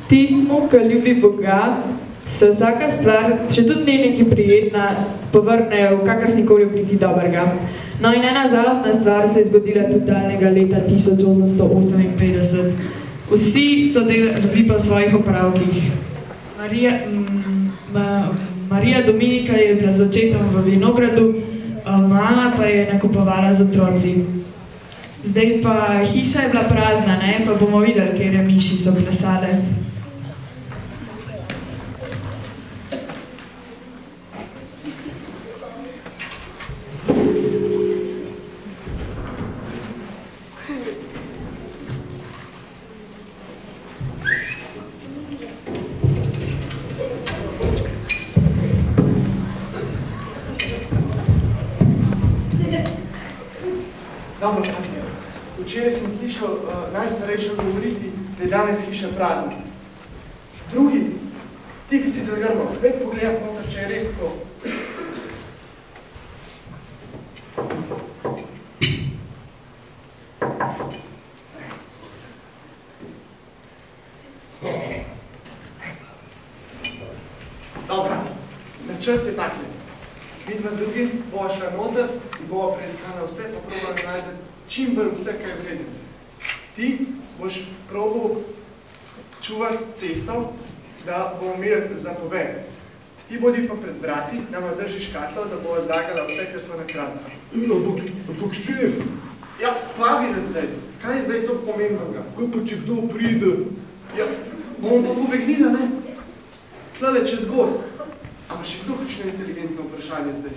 Tistmu, ki ljubi Boga, se vsaka stvar, če tudi ni nekaj prijetna, povrne v kakršnikoli obliki dobrega. No in ena žalostna stvar se je zgodila tudi daljnega leta 1858. Vsi so bili po svojih opravkih. Marija Dominika je bila z očetom v vinogradu, mama pa je nakupovala z otroci. Zdaj pa hiša je bila prazna, ne? Pa bomo videli, kjer miši so plesale. Dobro, Katja. Včeraj sem slišal najstarejšo govoriti, da je danes hiša prazna. Drugi, ti, ki si zagrmal, vedь pogledaj noter, če je res tako. Dobra, načrt je takle. Vidva z drugim bova šla noter in bova preiskala vse, pa probala najdeti čim bolj vse, kaj je vredno. Ti boš probal čuvati cesto, da bomo imeli zapoved. Ti bodi pa pred vrati, nama drži škatlo, da bova zlagala vse, kar smo nakradili. Ampak šef! Ja, kva bi zdaj? Kaj je zdaj to pomembnega? Kaj pa če kdo pride? Ja, bomo pa pobegnila, ne? Tlele čez gost. A še kdo kakšno inteligentno vprašanje zdaj?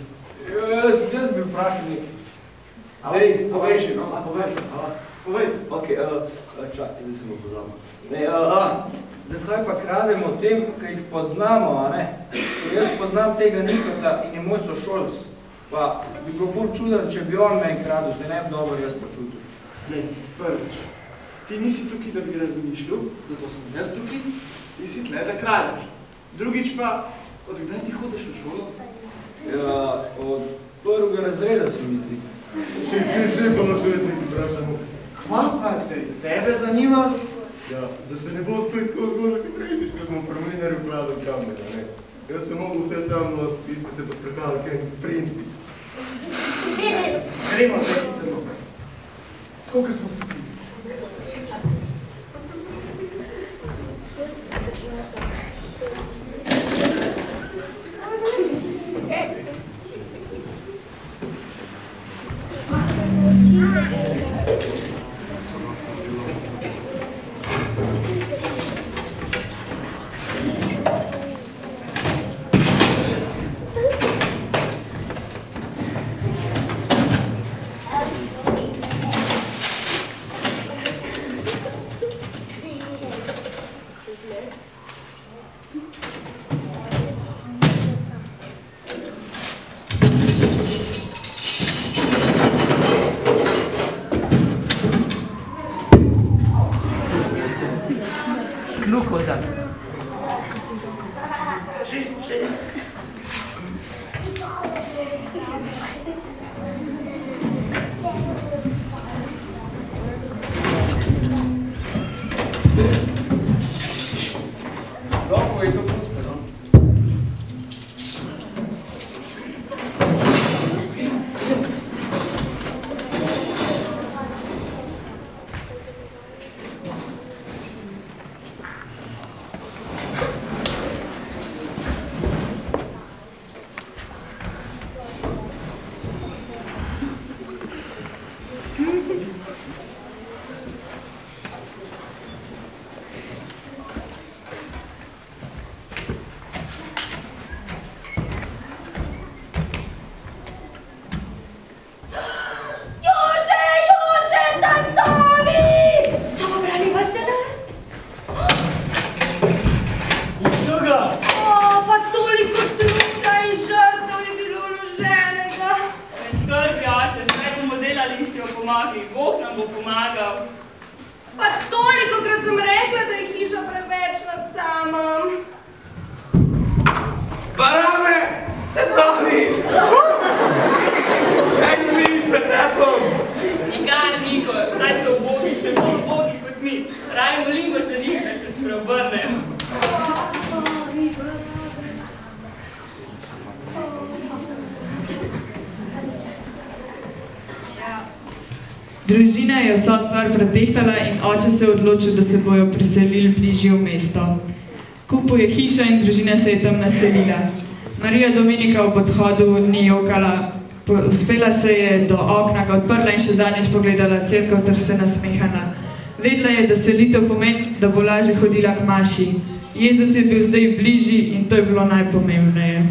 Jaz bi vprašal nekaj. Dej, povej že, no, povej. Povej. Ok, čak, zdaj sem pozabil. Zakaj pa krademo tem, ki jih poznamo, a ne? Jaz poznam tega Nikota in je moj sošolc. Pa bi bilo ful čuden, če bi on meni kradil, se ne bi dobro jaz počutil. Ne, prvič. Ti nisi tukaj, da bi razmišljal, zato sem jaz tukaj, ti si tle, da kradeš. Drugič pa, od kdaj ti hodiš v šolo? Ja, od prvega razreda se mi zdi. Če pa lahko nekaj vprašamo. Kva pa zdaj? Tebe zanima? Ja, da se ne bo spet tako zgodilo, kot rečiš, ko smo premlinari vkladali kamera, ne? Jaz sem mogel vse sam nost, vi ste se pa sprehali, kaj neki princi. Gremo zdaj hitro. Koliko smo se tukaj? Družina je vsa stvar pretehtala in oče se je odločil, da se bojo preselili bližje v mesto. Kupil je hišo in družina se je tam naselila. Marija Dominika ob odhodu ni jokala. Uspela se je do okna, ga odprla in še zadnjič pogledala cerkev ter se nasmehana. Vedela je, da selitev pomeni, da bo lažje hodila k maši. Jezus je bil zdaj bližji in to je bilo najpomembneje.